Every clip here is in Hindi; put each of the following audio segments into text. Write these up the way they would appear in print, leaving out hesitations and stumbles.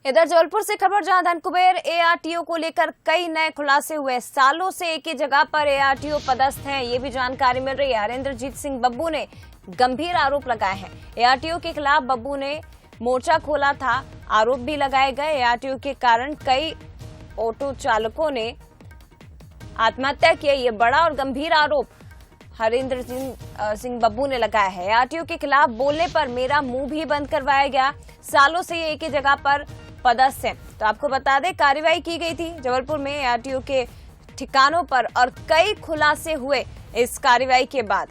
इधर जबलपुर से खबर, जहां धनकुबेर एआरटीओ को लेकर कई नए खुलासे हुए। सालों से एक ही जगह पर एआरटीओ पदस्थ हैं, ये भी जानकारी मिल रही है। हरिंद्रजीत सिंह बब्बू ने गंभीर आरोप लगाए हैं। एआरटीओ के खिलाफ बब्बू ने मोर्चा खोला था, आरोप भी लगाए गए। एआरटीओ के कारण कई ऑटो चालकों ने आत्महत्या की, ये बड़ा और गंभीर आरोप हरिंद्र सिंह बब्बू ने लगाया है। एआरटीओ के खिलाफ बोलने पर मेरा मुंह भी बंद करवाया गया। सालों से ये एक ही जगह पर पदस्थ हैं। तो आपको बता दें, कार्रवाई की गई थी जबलपुर में एआरटीओ के ठिकानों पर और कई खुलासे हुए इस कार्रवाई के बाद।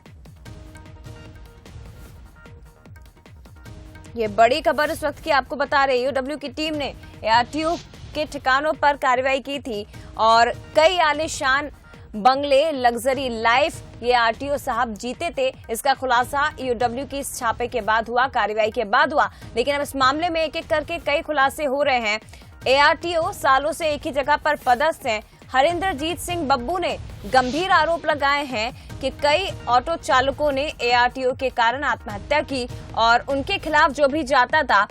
ये बड़ी खबर इस वक्त की आपको बता रहे, ईओडब्ल्यू की टीम ने एआरटीओ के ठिकानों पर कार्रवाई की थी और कई आलीशान बंगले, लग्जरी लाइफ ये आरटीओ साहब जीते थे। इसका खुलासा ईओडब्ल्यू की इस छापे के बाद हुआ, कार्रवाई के बाद हुआ। लेकिन अब इस मामले में एक एक करके कई खुलासे हो रहे हैं। एआरटीओ सालों से एक ही जगह पर पदस्थ हैं। हरिंद्रजीत सिंह बब्बू ने गंभीर आरोप लगाए हैं कि कई ऑटो चालकों ने एआरटीओ के कारण आत्महत्या की और उनके खिलाफ जो भी जाता था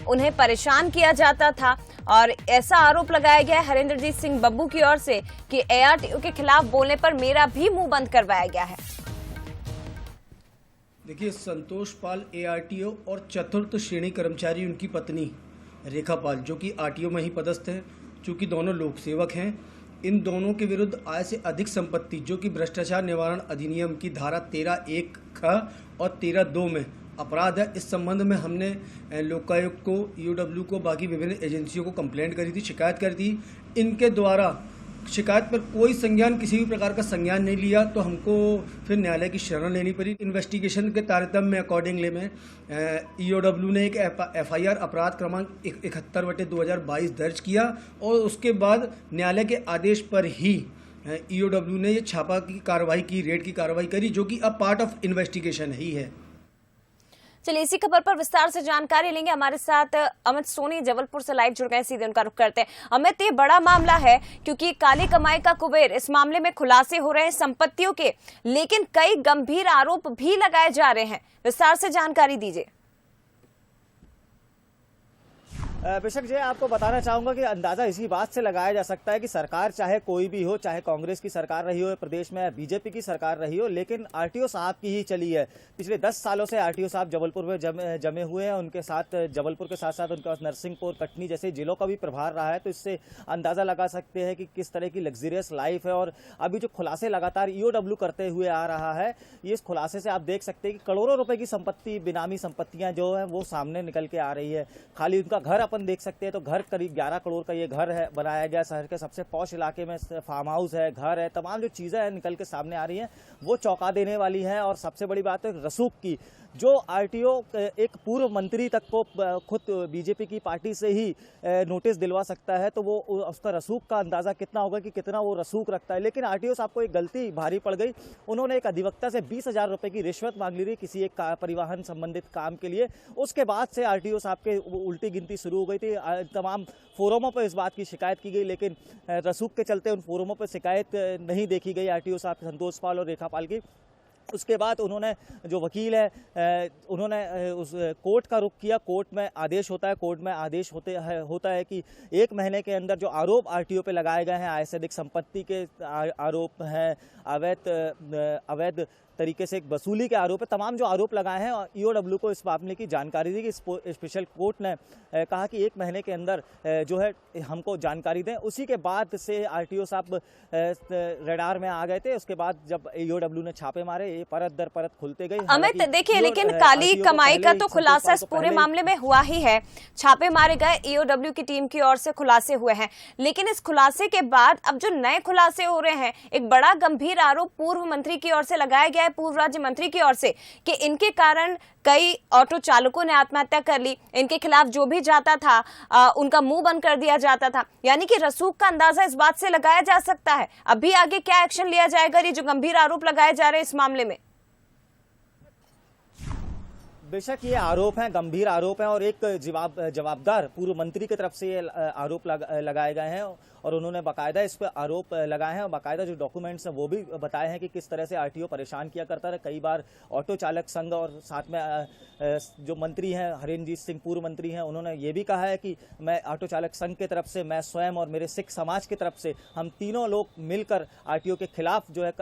उन्हें परेशान किया जाता था। और ऐसा आरोप लगाया गया है हरिंद्रजीत सिंह बब्बू की ओर से कि एआरटीओ के खिलाफ बोलने पर मेरा भी मुंह बंद करवाया गया है। देखिए, संतोष पाल एआरटीओ और चतुर्थ श्रेणी कर्मचारी उनकी पत्नी रेखा पाल, जो कि आरटीओ में ही पदस्थ है, चूंकि दोनों लोक सेवक हैं, इन दोनों के विरुद्ध आय से अधिक संपत्ति, जो कि भ्रष्टाचार निवारण अधिनियम की धारा 13(1) ख और 13(2) में अपराध है। इस संबंध में हमने लोकायुक्त को, ईओडब्ल्यू को, बाकी विभिन्न एजेंसियों को कंप्लेंट करी थी, शिकायत करी थी। इनके द्वारा शिकायत पर कोई संज्ञान, किसी भी प्रकार का संज्ञान नहीं लिया, तो हमको फिर न्यायालय की शरण लेनी पड़ी। इन्वेस्टिगेशन के तारतम्य में अकॉर्डिंगली में ईओडब्ल्यू ने एक एफआईआर अपराध क्रमांक 71/2022 दर्ज किया और उसके बाद न्यायालय के आदेश पर ही ईओडब्ल्यू ने ये छापा की कार्रवाई की, रेड की कार्रवाई करी, जो कि अब पार्ट ऑफ इन्वेस्टिगेशन ही है। चलिए, इसी खबर पर विस्तार से जानकारी लेंगे। हमारे साथ अमित सोनी जबलपुर से लाइव जुड़ गए, सीधे उनका रुख करते हैं। अमित, ये बड़ा मामला है क्योंकि काली कमाई का कुबेर, इस मामले में खुलासे हो रहे हैं संपत्तियों के, लेकिन कई गंभीर आरोप भी लगाए जा रहे हैं। विस्तार से जानकारी दीजिए। बेशक जी, आपको बताना चाहूंगा कि अंदाजा इसी बात से लगाया जा सकता है कि सरकार चाहे कोई भी हो, चाहे कांग्रेस की सरकार रही हो प्रदेश में, बीजेपी की सरकार रही हो, लेकिन आरटीओ साहब की ही चली है। पिछले 10 सालों से आरटीओ साहब जबलपुर में जमे हुए हैं। उनके साथ जबलपुर के साथ साथ उनका नरसिंहपुर, कटनी जैसे जिलों का भी प्रभार रहा है। तो इससे अंदाजा लगा सकते हैं कि किस तरह की लग्जरियस लाइफ है। और अभी जो खुलासे लगातार ईओडब्ल्यू करते हुए आ रहा है, ये इस खुलासे से आप देख सकते हैं कि करोड़ों रुपए की संपत्ति, बेनामी संपत्तियां जो है वो सामने निकल के आ रही है। खाली उनका घर अपन देख सकते हैं तो घर करीब 11 करोड़ का ये घर है, बनाया गया शहर के सबसे पॉश इलाके में। फार्म हाउस है, घर है, तमाम जो चीजें हैं निकल के सामने आ रही हैं वो चौंका देने वाली हैं। और सबसे बड़ी बात है रसूख की, जो आरटीओ एक पूर्व मंत्री तक को खुद बीजेपी की पार्टी से ही नोटिस दिलवा सकता है, तो वो उसका रसूख का अंदाजा कितना होगा कि कितना वो रसूख रखता है। लेकिन आरटीओ साहब को एक गलती भारी पड़ गई। उन्होंने एक अधिवक्ता से 20,000 रुपए की रिश्वत मांग ली थी किसी एक परिवहन संबंधित काम के लिए। उसके बाद से आरटीओ साहब के उल्टी गिनती शुरू हो गई थी। तमाम फोरमों पर इस बात की शिकायत की गई, लेकिन रसूख के चलते उन फोरमों पर शिकायत नहीं देखी गई आरटीओ साहब संतोष पाल और रेखा पाल की। उसके बाद उन्होंने, जो वकील है, उन्होंने उस कोर्ट का रुख किया। कोर्ट में आदेश होता है, कोर्ट में आदेश होता है कि 1 महीने के अंदर जो आरोप आरटीओ पे लगाए गए हैं, आय से अधिक संपत्ति के आरोप हैं, अवैध तरीके से वसूली के आरोप है, तमाम जो आरोप लगाए हैं, ईओडब्ल्यू को इस मामले की जानकारी दी कि स्पेशल कोर्ट ने कहा कि 1 महीने के अंदर जो है हमको जानकारी दें। उसी के बाद से आरटीओ साहब रडार में आ गए थे। उसके बाद जब ईओडब्ल्यू ने छापे मारे, ये परत दर परत खुलते गई। अमित, देखिए, लेकिन काली कमाई का तो खुलासा इस पूरे मामले में हुआ ही है। छापे मारे गए, ईओडब्ल्यू की टीम की ओर से खुलासे हुए हैं, लेकिन इस खुलासे के बाद अब जो नए खुलासे हो रहे हैं, एक बड़ा गंभीर आरोप पूर्व मंत्री की ओर से लगाया गया है, पूर्व राज्य मंत्री की ओर से, कि इनके कारण कई ऑटो चालकों ने आत्महत्या कर ली। इनके खिलाफ जो भी जाता था उनका मुंह बंद कर दिया जाता था। यानी कि रसूख का अंदाजा इस बात से लगाया जा सकता है। अभी आगे क्या एक्शन लिया जाएगा, ये जो गंभीर आरोप लगाए जा रहे हैं इस मामले में? बेशक ये आरोप हैं, गंभीर आरोप हैं और एक जवाबदार पूर्व मंत्री की तरफ से ये आरोप लगाए गए हैं और उन्होंने बाकायदा इस पर आरोप लगाए हैं और बाकायदा जो डॉक्यूमेंट्स हैं वो भी बताए हैं कि किस तरह से आरटीओ परेशान किया करता है। कई बार ऑटो चालक संघ और साथ में जो मंत्री हैं हरेंद्रजीत सिंह पूर्व मंत्री हैं, उन्होंने ये भी कहा है कि मैं ऑटो चालक संघ की तरफ से, मैं स्वयं और मेरे सिख समाज की तरफ से हम तीनों लोग मिलकर आरटीओ के खिलाफ जो है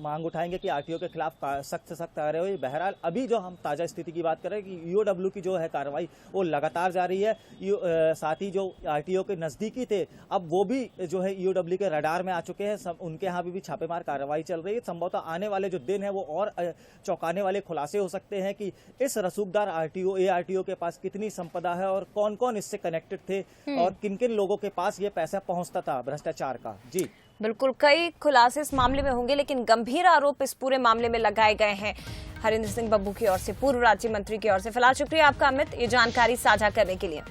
मांग उठाएंगे कि आरटीओ के खिलाफ सख्त से सख्त कार्रवाई हो। बहरहाल अभी जो हम ताज़ा स्थिति की बात करें कि ईओडब्ल्यू की जो है कार्रवाई वो लगातार जारी है। साथ ही जो आरटीओ के नज़दीकी थे अब वो भी जो है ईओडब्ल्यू के रडार में आ चुके हैं। उनके यहाँ भी छापेमार कार्रवाई चल रही है। संभवतः आने वाले जो दिन है वो और चौंकाने वाले खुलासे हो सकते हैं कि इस रसूखदार आरटीओ एआरटीओ के पास कितनी संपदा है और कौन कौन इससे कनेक्टेड थे और किन किन लोगों के पास ये पैसा पहुंचता था भ्रष्टाचार का। जी बिल्कुल, कई खुलासे इस मामले में होंगे, लेकिन गंभीर आरोप इस पूरे मामले में लगाए गए हैं हरेंद्र सिंह बब्बू की ओर से, पूर्व राज्य मंत्री की ओर से। फिलहाल शुक्रिया आपका अमित, ये जानकारी साझा करने के लिए।